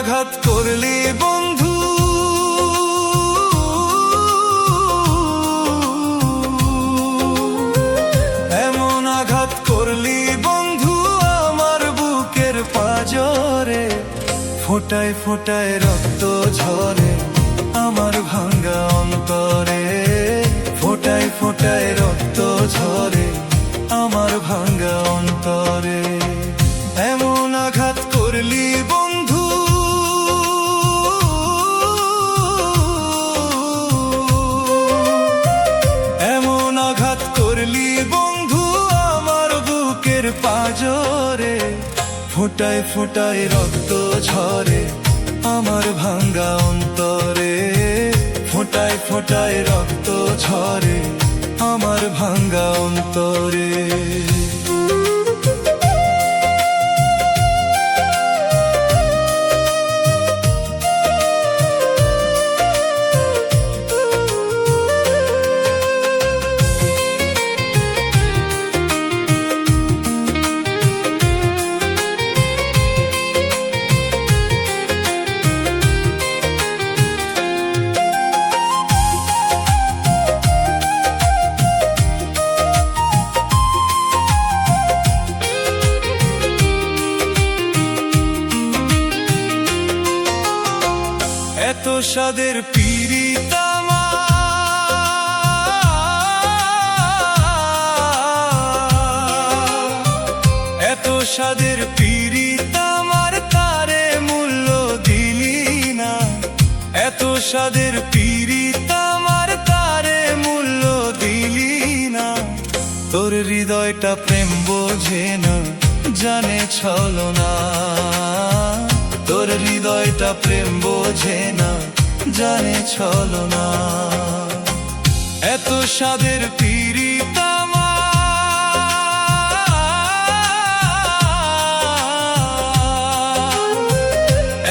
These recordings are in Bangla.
আঘাত করলি বন্ধু, এমন আঘাত করলি বন্ধু আমার বুকের পাঁজরে। ফোঁটায় ফোঁটায় রক্ত ঝরে আমার ভাঙ্গা অন্তরে, ফোঁটায় ফোঁটায় রক্ত ঝরে আমার ভাঙ্গা অন্তরে। এমন আঘাত করলি বন্ধু, এমন আঘাত করলি বন্ধু আমার বুকের পাঁজরে। ফোঁটায় ফোঁটায় রক্ত ঝরে আমার ভাঙ্গা অন্তরে, ফোঁটায় ফোঁটায় রক্ত ঝরে আমার ভাঙ্গা অন্তরে। এত স্বাদের পীড়িত আমার, এত স্বাদের পীড়িত আমার তারে মূল্য দিলি না, এত স্বাদের পীড়িত আমার তারে মূল্য দিলি না। তোর হৃদয়টা প্রেম বোঝে না, জানে ছলনা, তোর হৃদয়টা প্রেম বোঝে না, জানে ছলনা। এত স্বাদের পীড়িত আমার,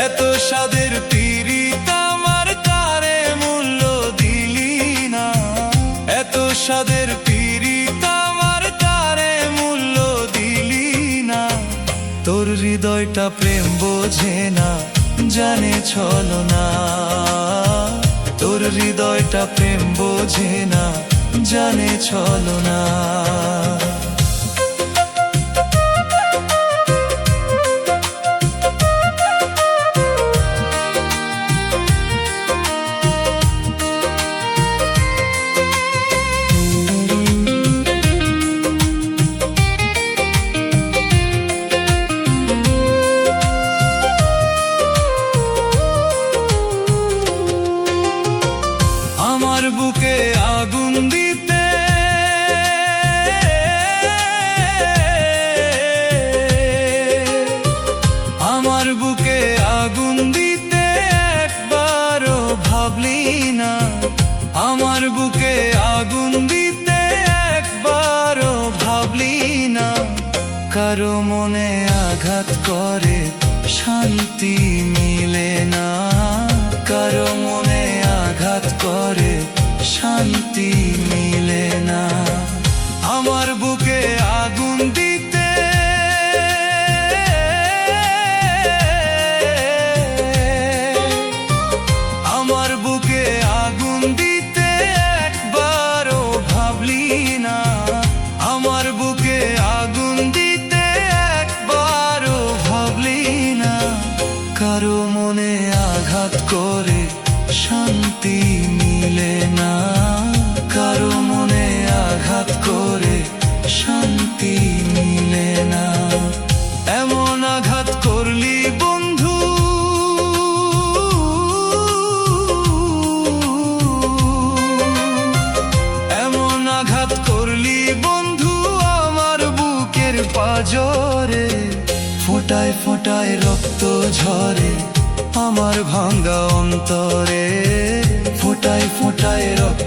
এত স্বাদের পীড়িত আমার তারে মূল্য দিলি না, এত স্বাদের পীড়িত আমার তারে মূল্য দিলি না। তোর হৃদয়টা প্রেম বোঝে না, জানে ছলনা, তোর হৃদয়টা প্রেম বোঝে না, জানে ছলনা। আমার বুকে আগুন দিতে, আমার বুকে আগুন দিতে একবারও ভাবলি না, আমার বুকে আগুন দিতে একবারও ভাবলি না। কারো মনে আঘাত করে শান্তি মিলে না, কারো মনে আঘাত করে শান্তি মিলে না। আমার বুকে আগুন দিতে, আমার বুকে আগুন দিতে একবারও ভাবলি না, আমার বুকে আগুন দিতে একবারও ভাবলি না। কারো মনে আঘাত করে শান্তি মিলে না, কারো মনে আঘাত করে শান্তি মিলে না। এমন আঘাত করলি বন্ধু, এমন আঘাত করলি বন্ধু আমার বুকের পাঁজরে। ফোঁটায় ফোঁটায় রক্ত ঝরে আমার ভাঙ্গা অন্তরে, ফোঁটায় ফোঁটায় রক্ত